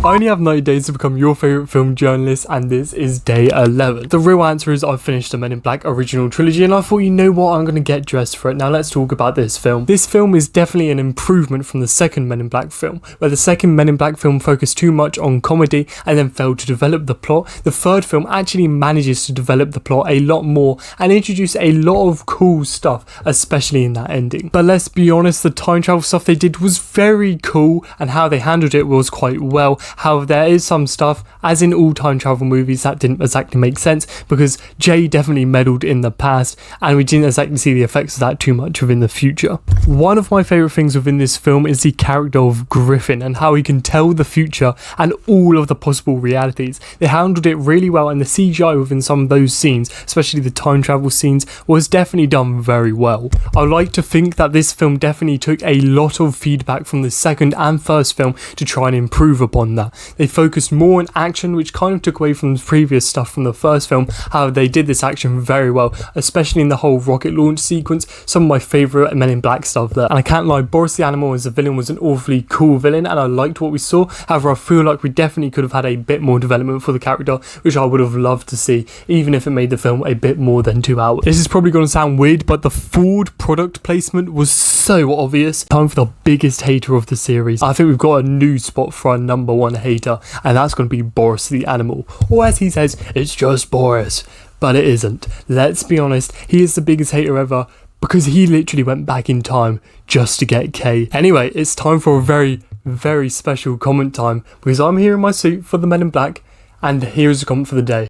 I only have 90 days to become your favourite film journalist, and this is day 11. The real answer is I've finished the Men in Black original trilogy, and I thought, you know what, I'm going to get dressed for it. Now let's talk about this film. This film is definitely an improvement from the second Men in Black film, where the second Men in Black film focused too much on comedy and then failed to develop the plot. The third film actually manages to develop the plot a lot more and introduce a lot of cool stuff, especially in that ending. But let's be honest, the time travel stuff they did was very cool, and how they handled it was quite well. However, there is some stuff, as in all time travel movies, that didn't exactly make sense, because Jay definitely meddled in the past and we didn't exactly see the effects of that too much within the future. One of my favourite things within this film is the character of Griffin and how he can tell the future and all of the possible realities. They handled it really well, and the CGI within some of those scenes, especially the time travel scenes, was definitely done very well. I like to think that this film definitely took a lot of feedback from the second and first film to try and improve upon that. They focused more on action, which kind of took away from the previous stuff from the first film. However, they did this action very well, especially in the whole rocket launch sequence. Some of my favourite Men in Black stuff there. And I can't lie, Boris the Animal as a villain was an awfully cool villain, and I liked what we saw. However, I feel like we definitely could have had a bit more development for the character, which I would have loved to see, even if it made the film a bit more than 2 hours. This is probably going to sound weird, but the Ford product placement was so obvious. Time for the biggest hater of the series. I think we've got a new spot for our number one hater, and that's going to be Boris the Animal. Or as he says, it's just Boris. But it isn't. Let's be honest, he is the biggest hater ever, because he literally went back in time just to get Kay. Anyway, it's time for a very, very special comment time, because I'm here in my suit for the Men in Black, and here's the comment for the day.